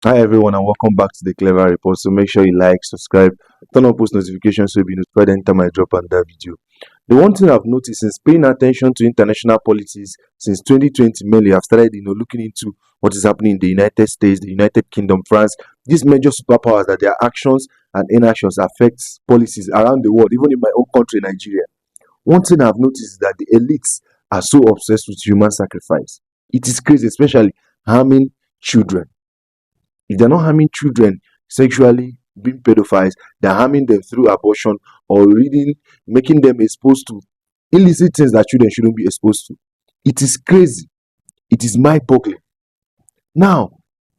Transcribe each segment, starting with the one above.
Hi everyone and welcome back to the Clever Report. So make sure you like, subscribe, turn on post notifications so you'll be notified anytime I drop another video. The one thing I've noticed since paying attention to international politics since 2020 mainly, I've started looking into what is happening in the United States, the United Kingdom, France, these major superpowers that their actions and inactions affects policies around the world, even in my own country, Nigeria. One thing I've noticed is that the elites are so obsessed with human sacrifice. It is crazy, especially harming children. If they're not harming children sexually, being pedophiles, they're harming them through abortion or reading, making them exposed to illicit things that children shouldn't be exposed to. It is crazy. It is mind-boggling. Now,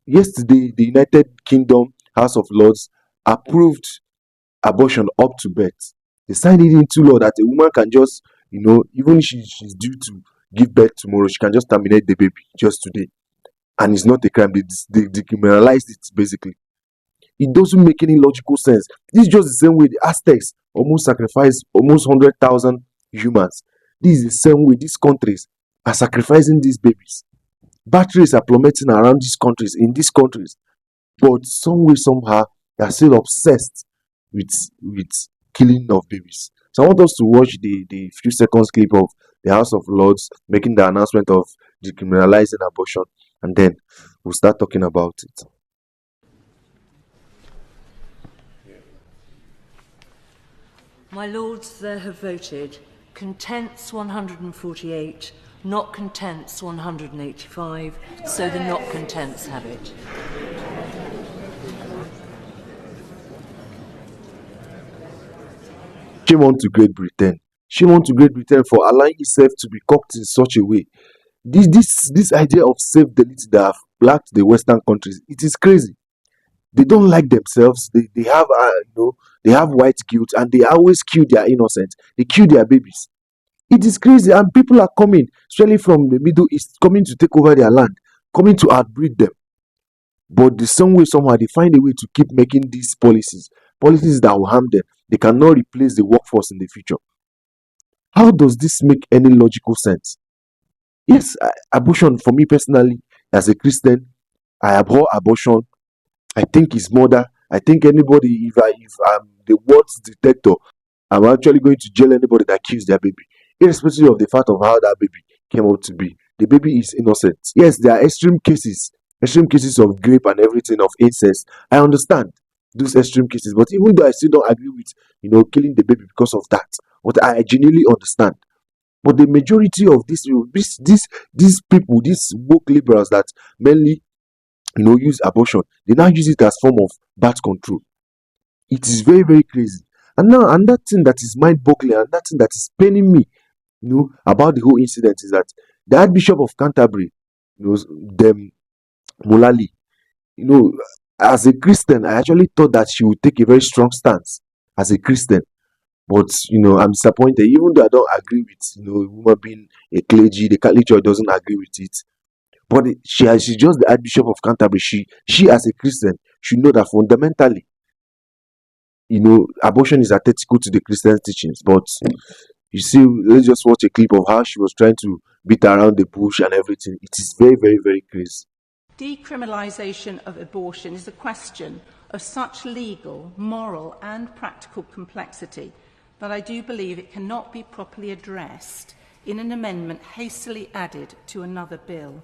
yesterday, the United Kingdom House of Lords approved abortion up to birth. They signed it into law that a woman can just, even if she's due to give birth tomorrow, she can just terminate the baby just today. And it's not a crime. They decriminalized it basically. It doesn't make any logical sense. This is just the same way the Aztecs almost sacrificed almost 100,000 humans. This is the same way these countries are sacrificing these babies. Birth rates are plummeting around in these countries. But some way, somehow, they're still obsessed with killing of babies. So I want us to watch the few seconds clip of the House of Lords making the announcement of decriminalizing abortion, and then we'll start talking about it. My lords, there have voted contents 148, not contents 185, so the not contents have it. Shame on to Great Britain. Shame on to Great Britain for allowing itself to be cocked in such a way. This idea of self-delete that have plagued the Western countries, it is crazy. They don't like themselves. They have they have white guilt, and they always kill their innocents. They kill their babies. It is crazy, and people are coming, especially from the Middle East, coming to take over their land, coming to outbreed them. But the some way, somehow, they find a way to keep making these policies that will harm them. They cannot replace the workforce in the future. How does this make any logical sense? Yes, abortion for me personally, as a Christian, I abhor abortion. I think it's murder. I think anybody, if I'm the words detector, I'm actually going to jail anybody that kills their baby, irrespective of the fact of how that baby came out to be. The baby is innocent. Yes, there are extreme cases of rape and everything, of incest. I understand those extreme cases, but even though I still don't agree with killing the baby because of that, but I genuinely understand. But the majority of these people, these woke liberals that mainly use abortion, they now use it as form of birth control. It is very, very crazy. And now another thing that is mind-boggling, and that thing that is paining me, about the whole incident is that the Archbishop of Canterbury, them Mullally, as a Christian, I actually thought that she would take a very strong stance as a Christian. But I'm disappointed, even though I don't agree with a woman being a clergy. The Catholic Church doesn't agree with it. But she's just the Archbishop of Canterbury. She as a Christian should know that fundamentally, abortion is antithetical to the Christian teachings. But you see, let's just watch a clip of how she was trying to beat around the bush and everything. It is very, very, very crazy. Decriminalisation of abortion is a question of such legal, moral and practical complexity that I do believe it cannot be properly addressed in an amendment hastily added to another bill.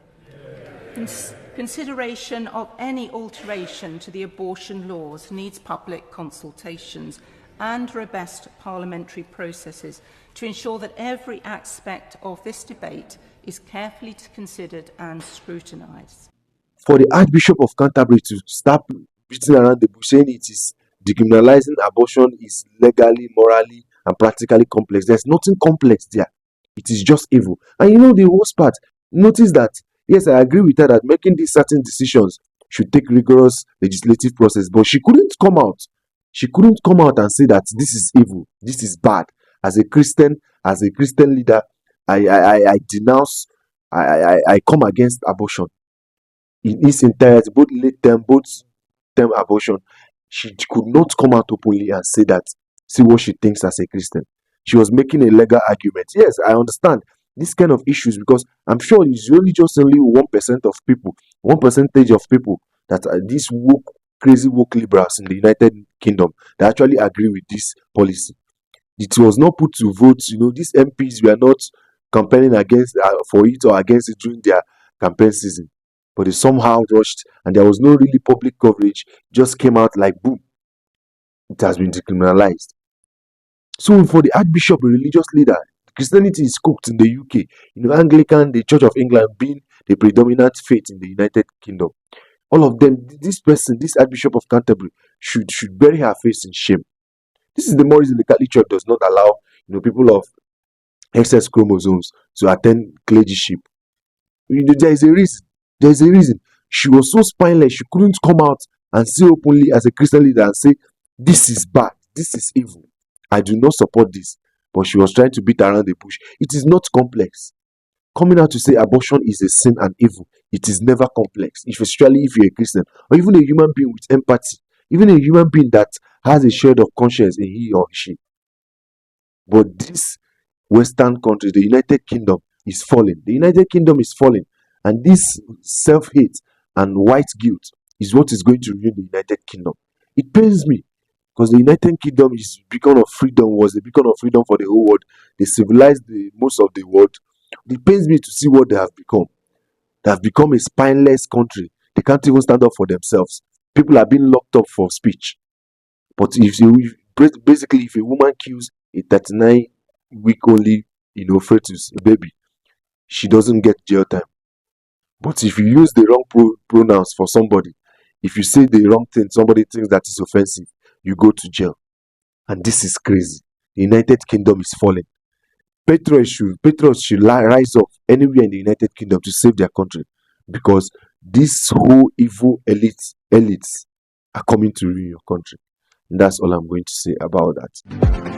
Consideration of any alteration to the abortion laws needs public consultations and robust parliamentary processes to ensure that every aspect of this debate is carefully considered and scrutinised. For the Archbishop of Canterbury to start beating around the bush saying it is decriminalizing abortion is legally, morally, and practically complex. There's nothing complex there. It is just evil. And the worst part, notice that, yes, I agree with her that making these certain decisions should take rigorous legislative process, but she couldn't come out. She couldn't come out and say that this is evil, this is bad. As a Christian leader, I denounce, I come against abortion in its entirety, both late term, both term abortion. She could not come out openly and say that, see what she thinks as a Christian. She was making a legal argument. Yes, I understand this kind of issues because I'm sure it's only 1% of people, 1% of people that these crazy woke liberals in the United Kingdom that actually agree with this policy. It was not put to vote. These MPs were not campaigning against for it or against it during their campaign season, but they somehow rushed, and there was no really public coverage. Just came out like boom, it has been decriminalized. So for the Archbishop, a religious leader, Christianity is cooked in the UK. Anglican, the Church of England being the predominant faith in the United Kingdom. All of them, this person, this Archbishop of Canterbury, should bury her face in shame. This is the more reason the Catholic Church does not allow people of excess chromosomes to attend clergyship. There is a reason. There is a reason. She was so spineless, she couldn't come out and say openly as a Christian leader and say, this is bad, this is evil. I do not support this. But she was trying to beat around the bush. It is not complex. Coming out to say abortion is a sin and evil, it is never complex, especially if you're a Christian or even a human being with empathy, even a human being that has a shred of conscience in he or she. But this Western country, the United Kingdom, is falling. The United Kingdom is falling. And this self-hate and white guilt is what is going to ruin the United Kingdom. It pains me because the United Kingdom is a beacon of freedom, was a beacon of freedom for the whole world. They civilized most of the world. It pains me to see what they have become. They have become a spineless country. They can't even stand up for themselves. People are being locked up for speech. But basically, if a woman kills a 39-week-only, fetus, a baby, she doesn't get jail time. But if you use the wrong pronouns for somebody, if you say the wrong thing, somebody thinks that is offensive, you go to jail. And this is crazy. The United Kingdom is falling. Patriots should rise up anywhere in the United Kingdom to save their country, because these whole evil elites are coming to ruin your country. And that's all I'm going to say about that.